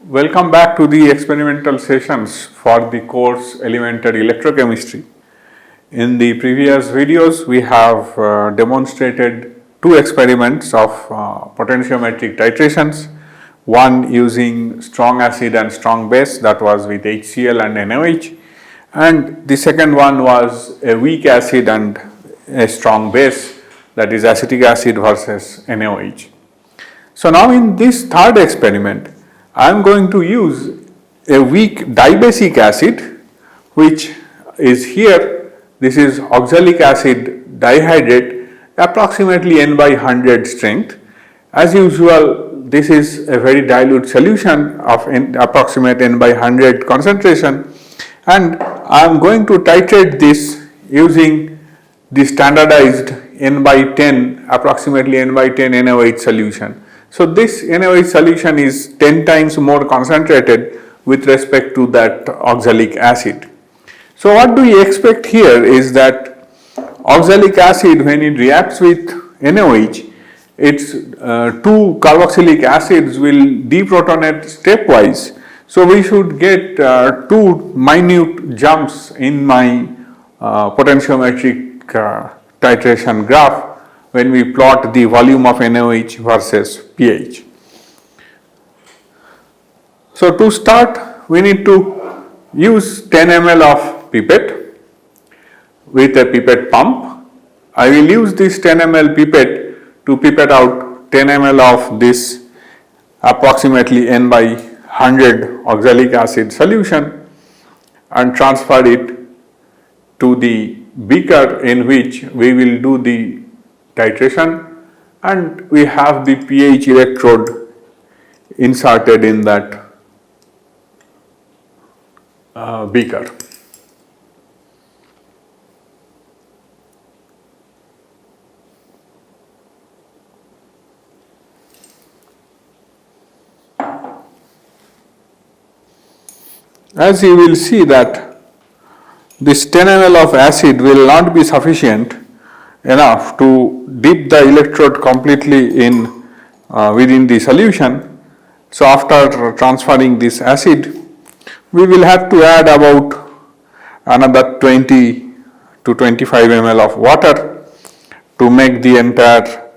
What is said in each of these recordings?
Welcome back to the experimental sessions for the course Elementary Electrochemistry. In the previous videos, we have demonstrated two experiments of potentiometric titrations, one using strong acid and strong base, that was with HCl and NaOH, and the second one was a weak acid and a strong base, that is acetic acid versus NaOH. So now in this third experiment, I am going to use a weak dibasic acid, which is here. This is oxalic acid dihydrate, approximately N by 100 strength. As usual, this is a very dilute solution of approximate N by 100 concentration, and I am going to titrate this using the standardized N by 10, approximately N by 10 NaOH solution. So this NaOH solution is 10 times more concentrated with respect to that oxalic acid. So what do we expect here is that oxalic acid, when it reacts with NaOH, its two carboxylic acids will deprotonate stepwise. So we should get two minute jumps in my potentiometric titration graph when we plot the volume of NaOH versus pH. So to start, we need to use 10 ml of pipette with a pipette pump. I will use this 10 ml pipette to pipette out 10 ml of this approximately N by 100 oxalic acid solution and transfer it to the beaker in which we will do the titration, and we have the pH electrode inserted in that beaker. As you will see that this 10 ml of acid will not be sufficient enough to dip the electrode completely in within the solution. So after transferring this acid, we will have to add about another 20 to 25 ml of water to make the entire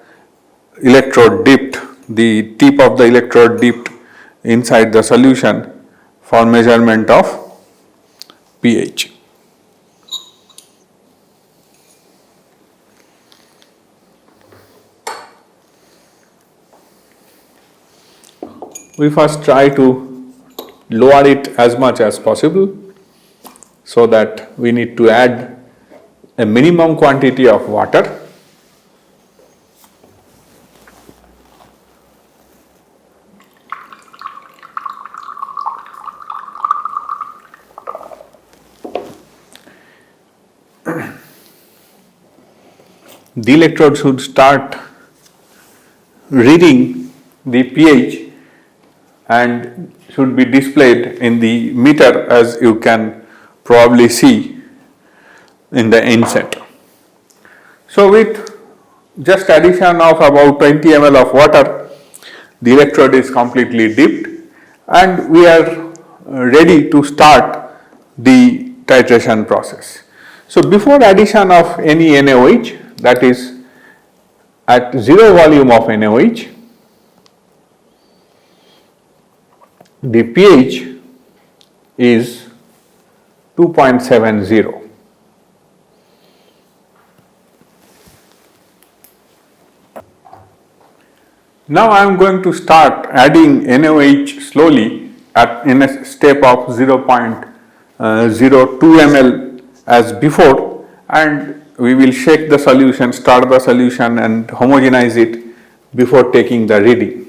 electrode dipped, the tip of the electrode dipped inside the solution for measurement of pH. We first try to lower it as much as possible, so that we need to add a minimum quantity of water. The electrode should start reading the pH and should be displayed in the meter, as you can probably see in the inset. So with just addition of about 20 ml of water, the electrode is completely dipped and we are ready to start the titration process. So before addition of any NaOH, that is at zero volume of NaOH, the pH is 2.70. Now I am going to start adding NaOH slowly in a step of 0.02 ml as before, and we will shake the solution, start the solution and homogenize it before taking the reading.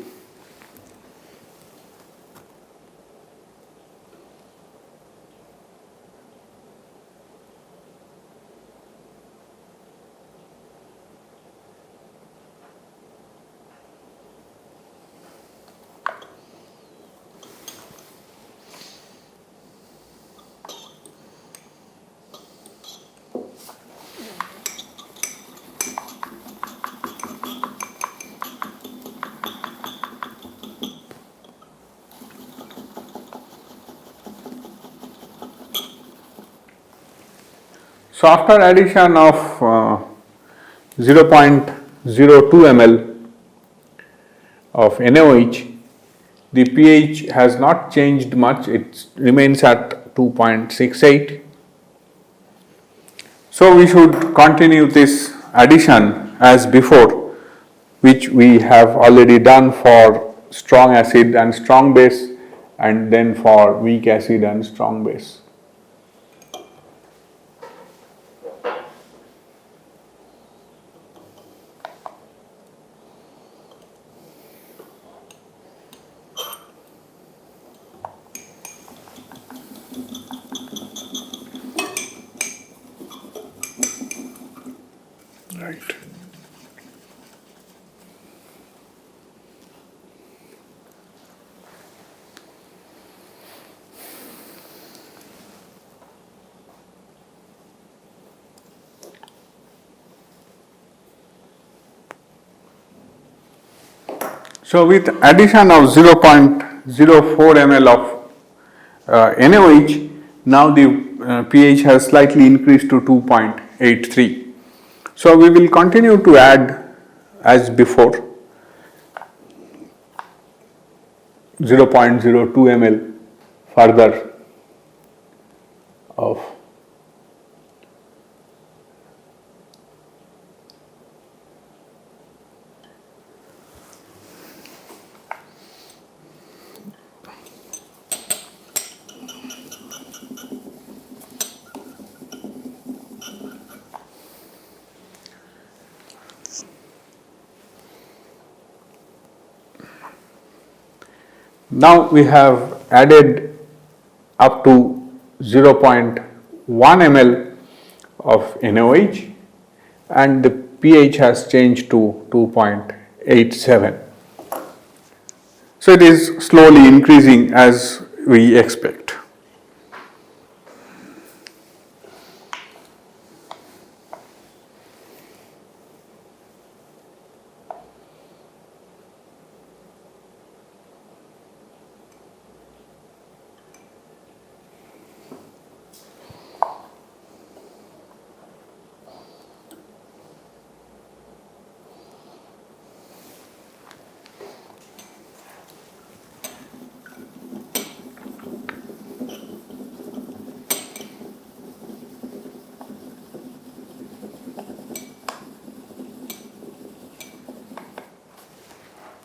So after addition of 0.02 ml of NaOH, the pH has not changed much, it remains at 2.68. So we should continue this addition as before, which we have already done for strong acid and strong base, and then for weak acid and strong base. Right. So with addition of 0.04 ml of NaOH, now the pH has slightly increased to 2.83. So we will continue to add as before 0.02 ml further of now we have added up to 0.1 ml of NaOH and the pH has changed to 2.87. So it is slowly increasing as we expect.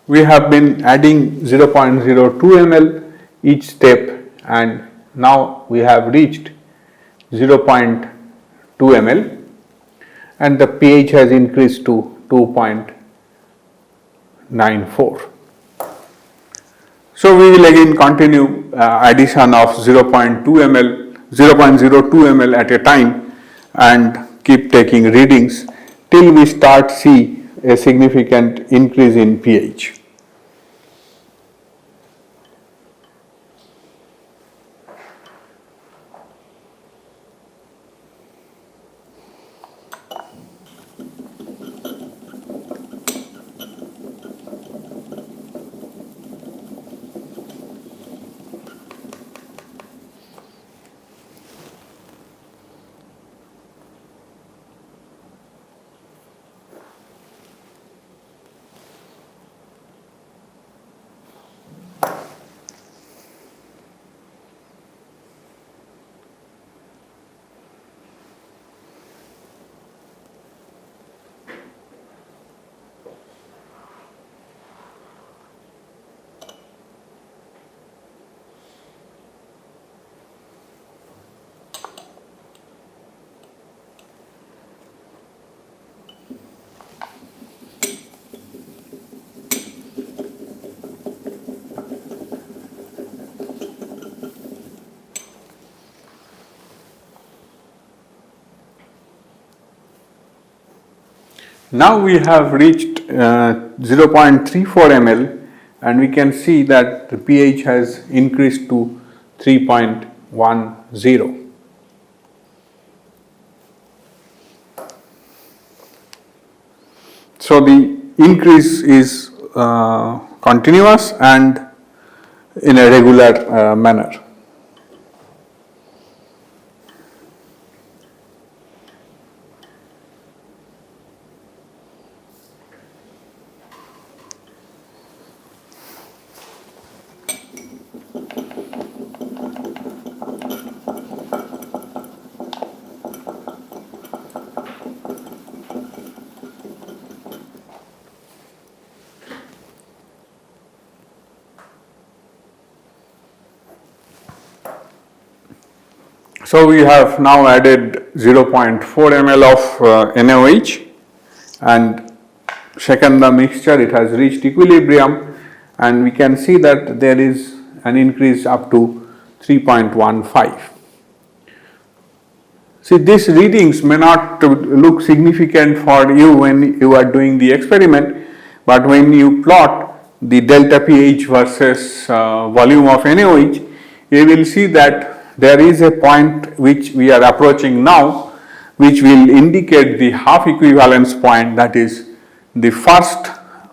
We have been adding 0.02 ml each step and now we have reached 0.2 ml and the pH has increased to 2.94. So we will again continue addition of 0.02 ml at a time and keep taking readings till we start see a significant increase in pH. Now we have reached 0.34 ml and we can see that the pH has increased to 3.10. So the increase is continuous and in a regular manner. So we have now added 0.4 ml of NaOH and shaken the mixture. It has reached equilibrium, and we can see that there is an increase up to 3.15. See, these readings may not look significant for you when you are doing the experiment, but when you plot the delta pH versus volume of NaOH, you will see that there is a point which we are approaching now, which will indicate the half equivalence point, that is the first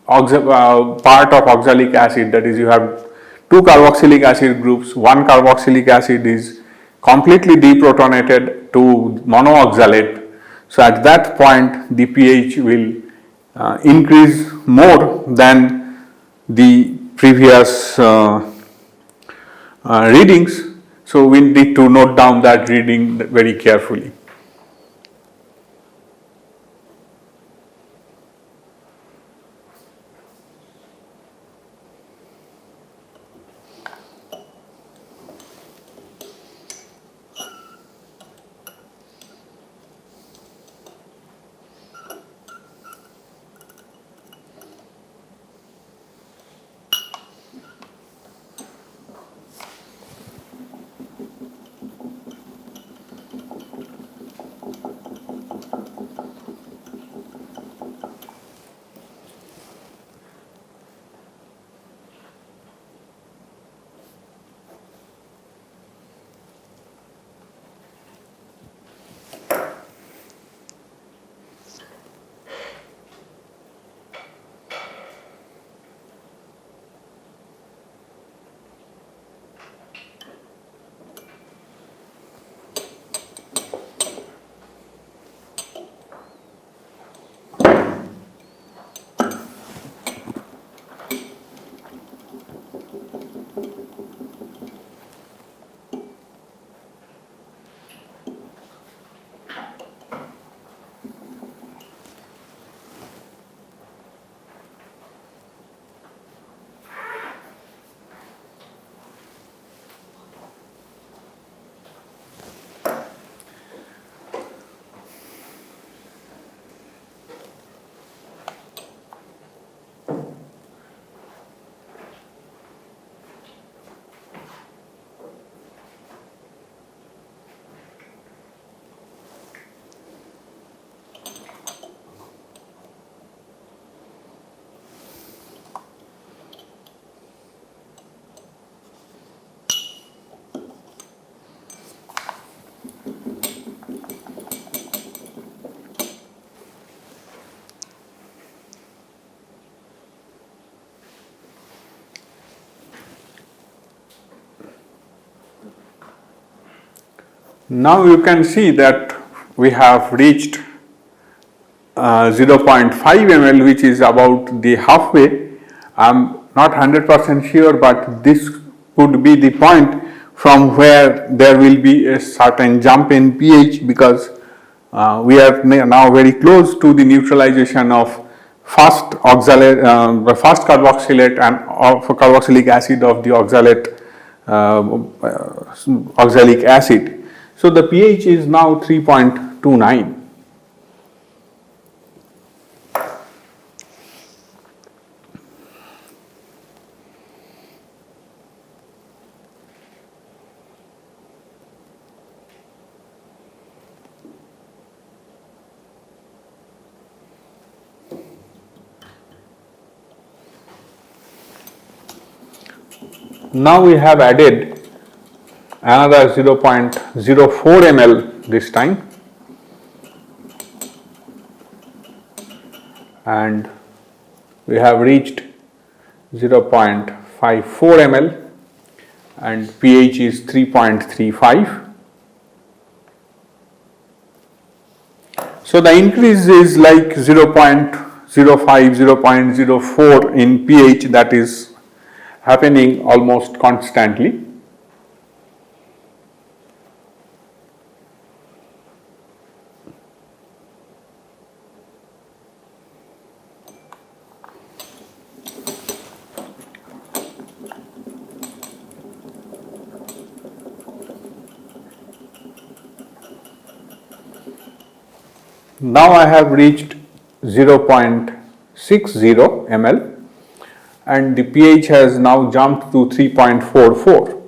part of oxalic acid, that is you have two carboxylic acid groups, one carboxylic acid is completely deprotonated to monooxalate. So at that point the pH will increase more than the previous readings. So we need to note down that reading very carefully. Now you can see that we have reached 0.5 ml, which is about the halfway. I am not 100% sure, but this could be the point from where there will be a certain jump in pH, because we are now very close to the neutralization of first oxalate, first carboxylate and carboxylic acid of the oxalate oxalic acid. So the pH is now 3.29. Now we have added another 0.04 ml this time, and we have reached 0.54 ml and pH is 3.35. So the increase is like 0.05, 0.04 in pH, that is happening almost constantly. Now I have reached 0.60 ml and the pH has now jumped to 3.44.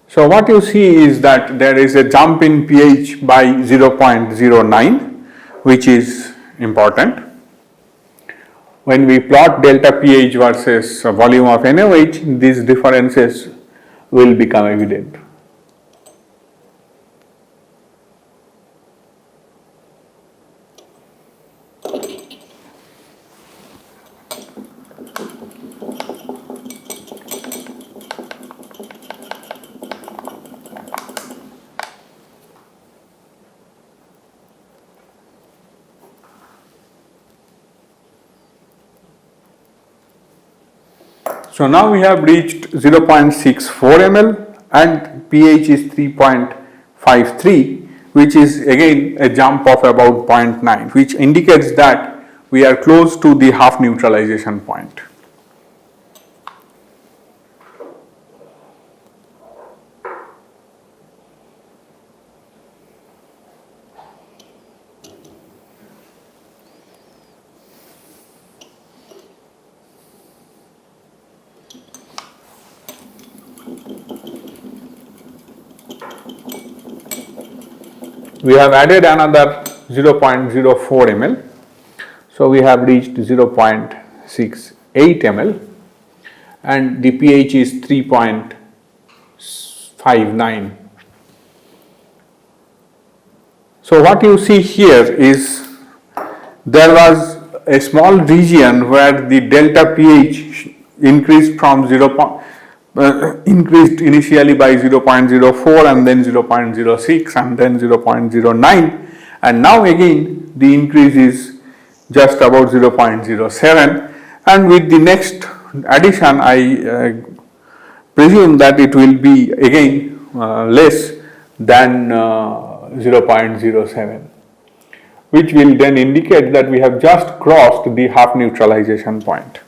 So what you see is that there is a jump in pH by 0.09, which is important. When we plot delta pH versus volume of NaOH, these differences will become evident. So now we have reached 0.64 ml and pH is 3.53, which is again a jump of about 0.9, which indicates that we are close to the half neutralization point. We have added another 0.04 ml, so we have reached 0.68 ml and the pH is 3.59. So what you see here is there was a small region where the delta pH increased from increased initially by 0.04 and then 0.06 and then 0.09, and now again the increase is just about 0.07, and with the next addition I presume that it will be again less than 0.07, which will then indicate that we have just crossed the half neutralization point.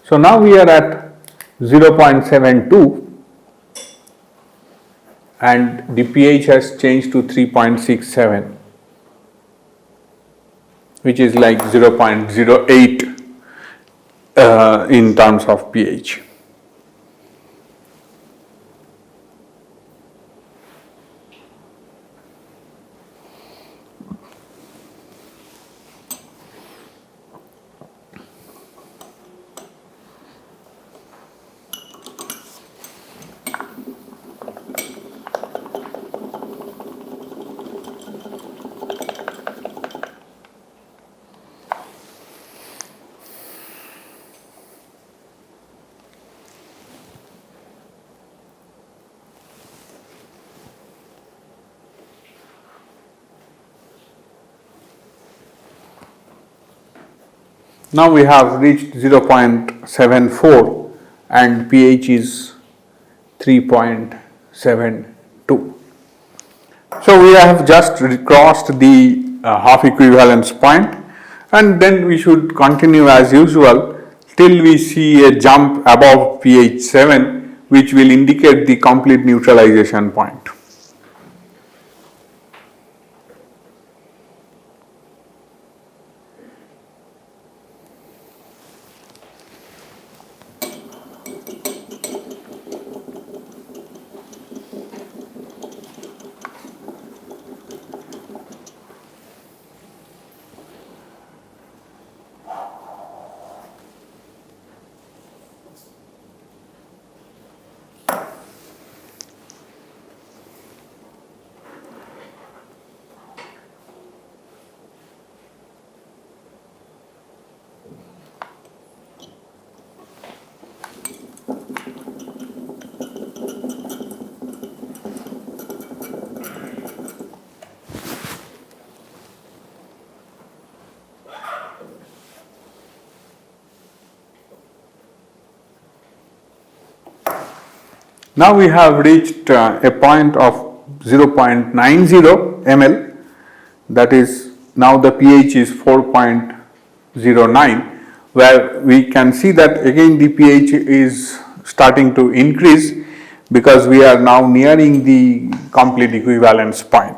So now we are at 0.72 and the pH has changed to 3.67, which is like 0.08 in terms of pH. Now we have reached 0.74 and pH is 3.72. So we have just crossed the half equivalence point, and then we should continue as usual till we see a jump above pH 7, which will indicate the complete neutralization point. Now we have reached a point of 0.90 ml, that is now the pH is 4.09, where we can see that again the pH is starting to increase because we are now nearing the complete equivalence point.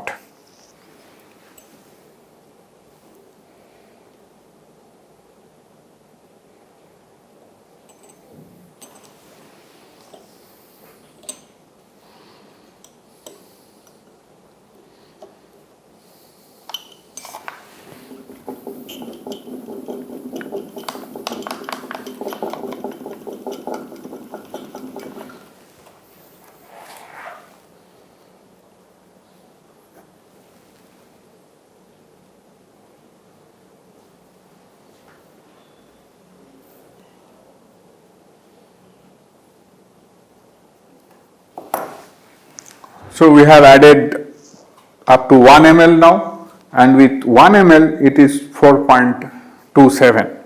So we have added up to 1 ml now, and with 1 ml it is 4.27.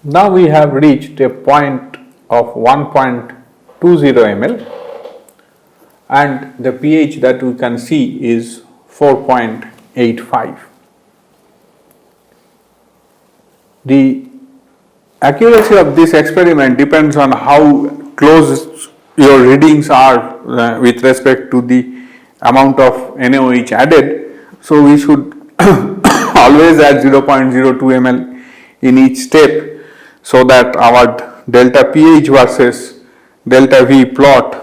Now we have reached a point of 1.20 ml, and the pH that we can see is 4.85. The accuracy of this experiment depends on how close your readings are with respect to the amount of NaOH added. So we should always add 0.02 ml in each step, so that our delta pH versus delta V plot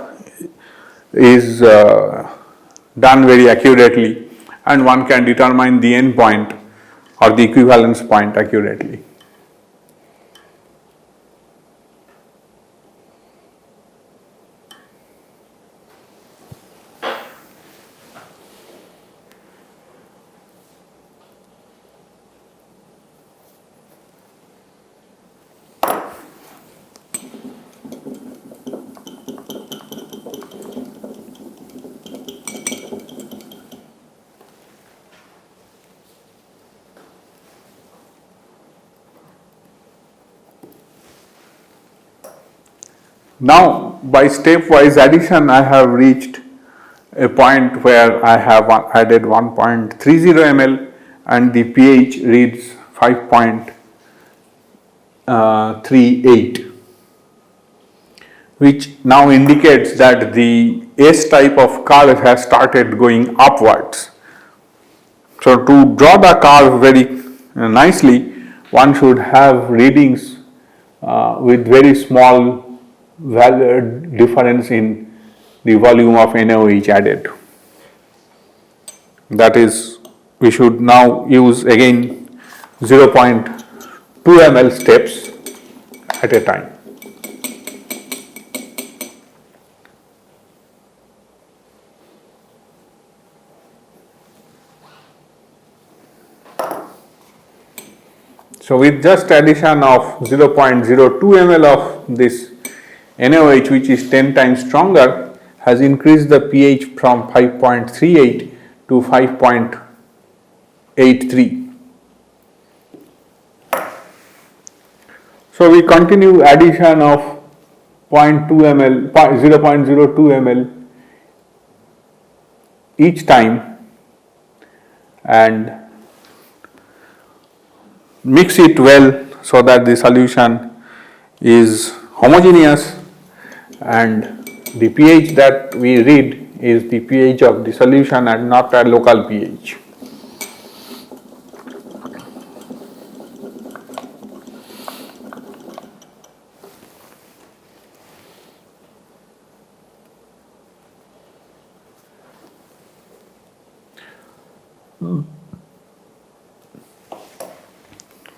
is done very accurately, and one can determine the end point or the equivalence point accurately. Now, by stepwise addition, I have reached a point where I have added 1.30 ml and the pH reads 5.38, which now indicates that the S type of curve has started going upwards. So, to draw the curve very nicely, one should have readings with very small difference in the volume of NaOH added. That is, we should now use again 0.2 ml steps at a time. So with just addition of 0.02 ml of this NaOH, which is 10 times stronger, has increased the pH from 5.38 to 5.83. So we continue addition of 0.02 ml each time and mix it well so that the solution is homogeneous, and the pH that we read is the pH of the solution and not a local pH.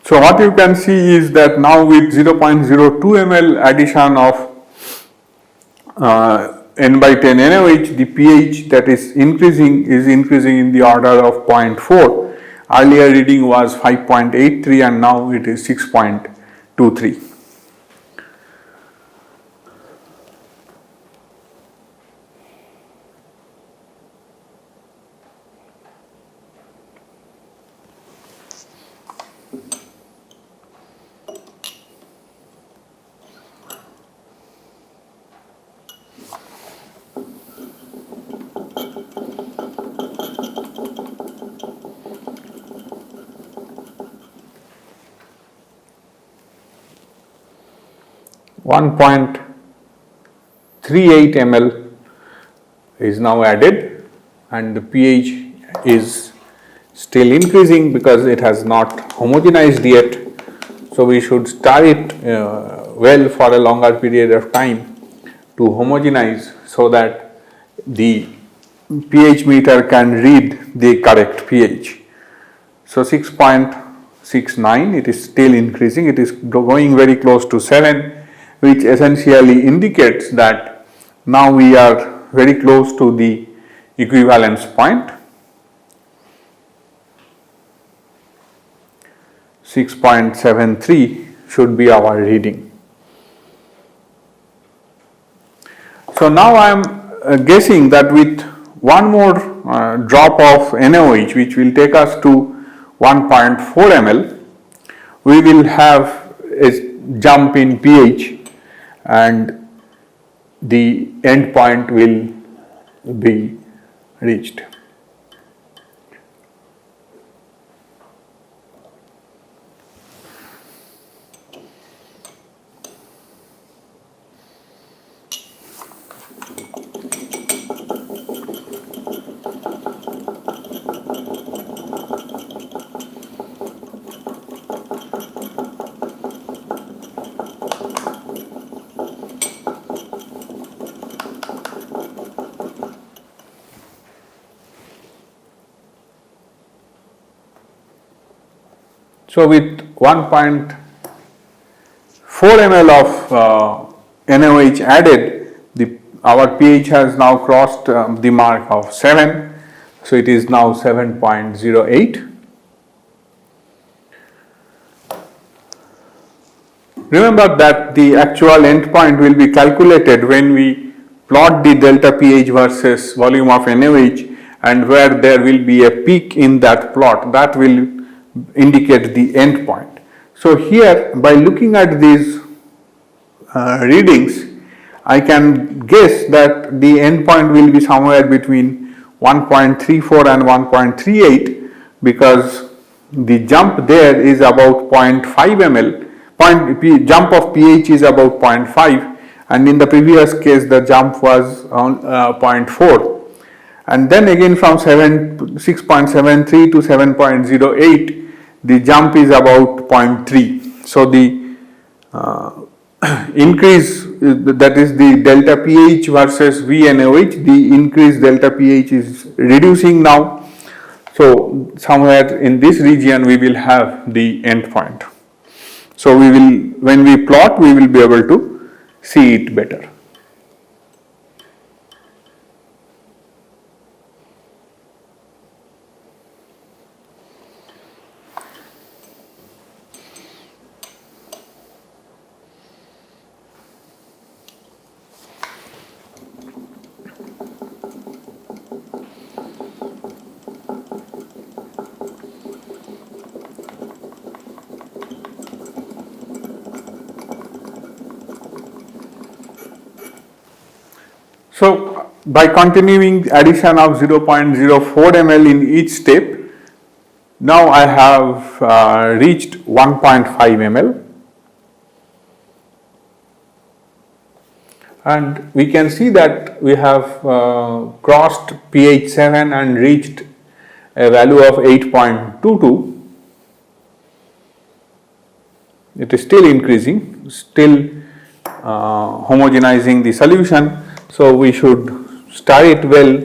So what you can see is that now with 0.02 ml addition of N by 10 NaOH, the pH that is increasing in the order of 0.4. Earlier reading was 5.83 and now it is 6.23. .38 ml is now added and the pH is still increasing because it has not homogenized yet. So we should stir it well for a longer period of time to homogenize so that the pH meter can read the correct pH. So 6.69, it is still increasing, it is going very close to 7, which essentially indicates that now we are very close to the equivalence point. 6.73 should be our reading. So now I am guessing that with one more drop of NaOH, which will take us to 1.4 ml, we will have a jump in pH and the end point will be reached. So with 1.4 ml of NaOH added, our pH has now crossed the mark of 7, so it is now 7.08. Remember that the actual endpoint will be calculated when we plot the delta pH versus volume of NaOH, and where there will be a peak in that plot that will indicate the end point. So here, by looking at these readings, I can guess that the end point will be somewhere between 1.34 and 1.38, because the jump there is about 0.5 ml. Jump of pH is about 0.5, and in the previous case the jump was on 0.4. And then again from 6.73 to 7.08, the jump is about 0.3. So the increase, that is the delta pH versus VNaOH, the increased delta pH is reducing now. So somewhere in this region we will have the end point. So we will, when we plot, we will be able to see it better. So by continuing addition of 0.04 ml in each step, now I have reached 1.5 ml, and we can see that we have crossed pH 7 and reached a value of 8.22. It is still increasing, still homogenizing the solution. So we should stir it well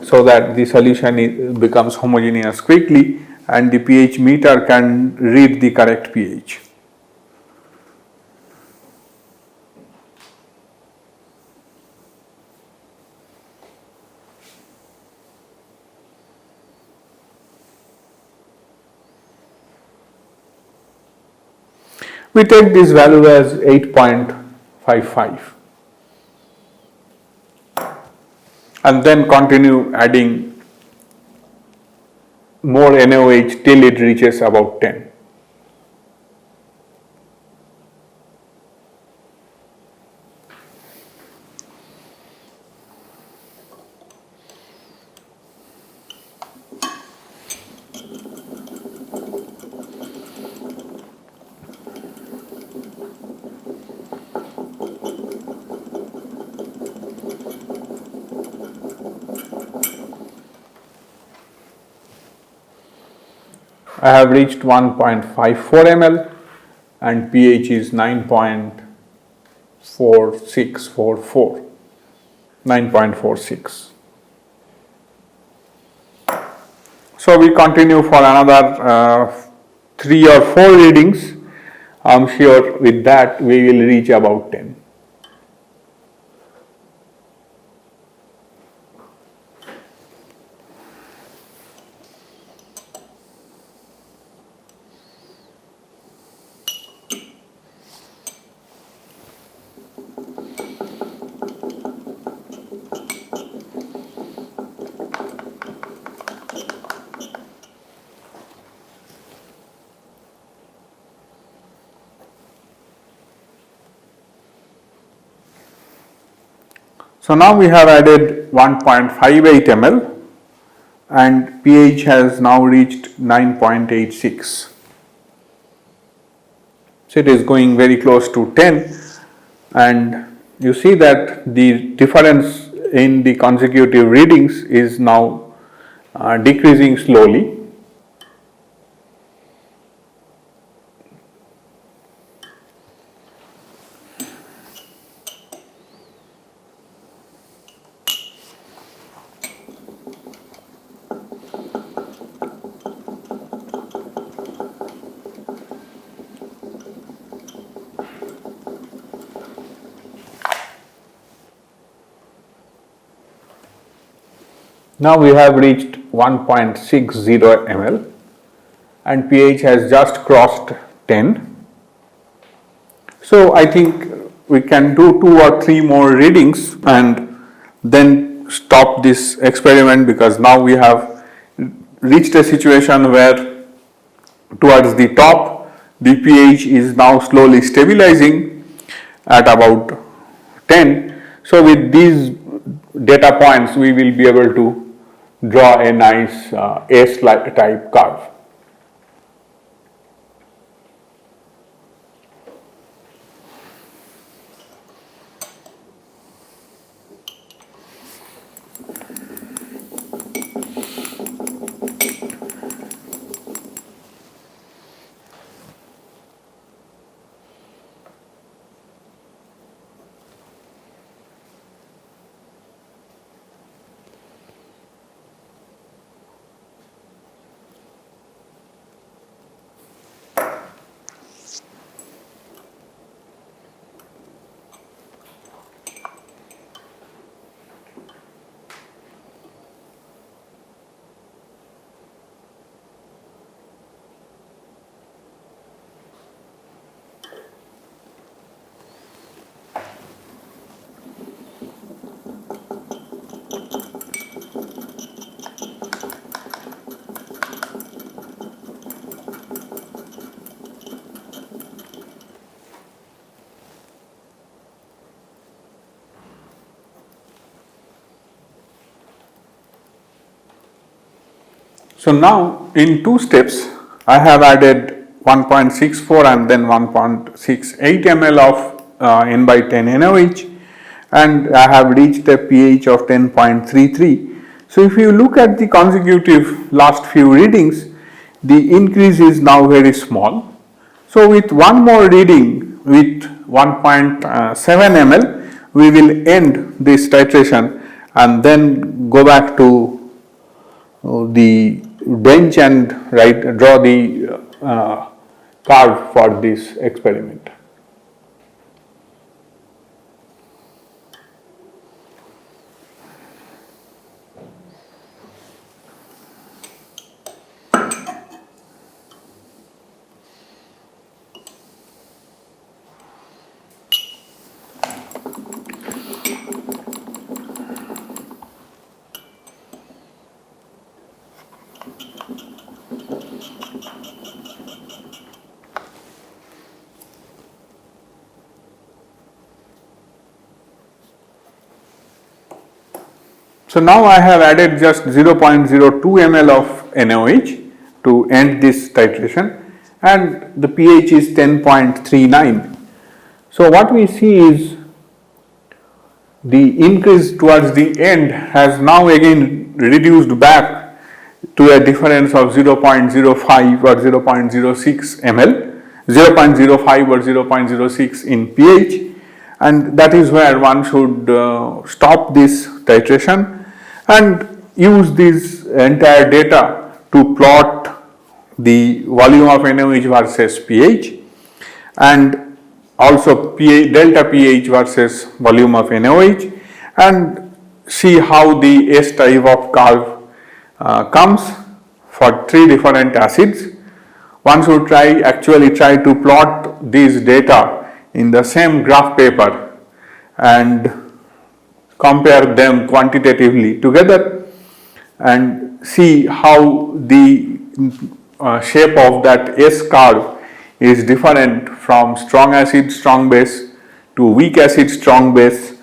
so that the solution becomes homogeneous quickly and the pH meter can read the correct pH. We take this value as 8.55 and then continue adding more NaOH till it reaches about 10. I have reached 1.54 ml and pH is 9.4644, 9.46. So we continue for another 3 or 4 readings. I am sure with that we will reach about 10. So now we have added 1.58 ml and pH has now reached 9.86. So it is going very close to 10, and you see that the difference in the consecutive readings is now decreasing slowly. Now we have reached 1.60 ml and pH has just crossed 10. So I think we can do 2 or 3 more readings and then stop this experiment, because now we have reached a situation where towards the top the pH is now slowly stabilizing at about 10. So with these data points we will be able to draw a nice S-type curve. So now in two steps I have added 1.64 and then 1.68 ml of N by 10 NaOH, and I have reached a pH of 10.33. So if you look at the consecutive last few readings, the increase is now very small. So with one more reading with 1.7 ml, we will end this titration and then go back to the bench and draw the curve for this experiment. So now I have added just 0.02 ml of NaOH to end this titration, and the pH is 10.39. So what we see is the increase towards the end has now again reduced back to a difference of 0.05 or 0.06 ml, 0.05 or 0.06 in pH, and that is where one should stop this titration and use this entire data to plot the volume of NaOH versus pH, and also delta pH versus volume of NaOH, and see how the S type of curve comes for three different acids. One should actually try to plot these data in the same graph paper and compare them quantitatively together and see how the shape of that S curve is different from strong acid strong base to weak acid strong base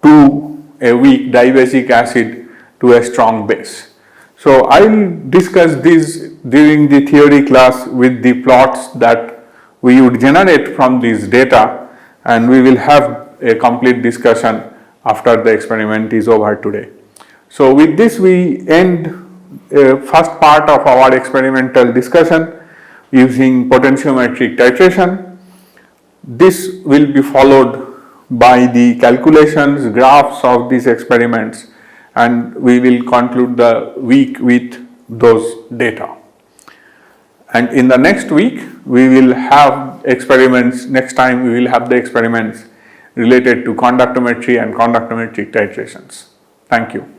to a weak dibasic acid to a strong base. So I will discuss this during the theory class with the plots that we would generate from these data, and we will have a complete discussion after the experiment is over today. So with this we end first part of our experimental discussion using potentiometric titration. This will be followed by the calculations, graphs of these experiments, and we will conclude the week with those data. And in the next week we will have experiments, next time we will have the experiments related to conductometry and conductometric titrations. Thank you.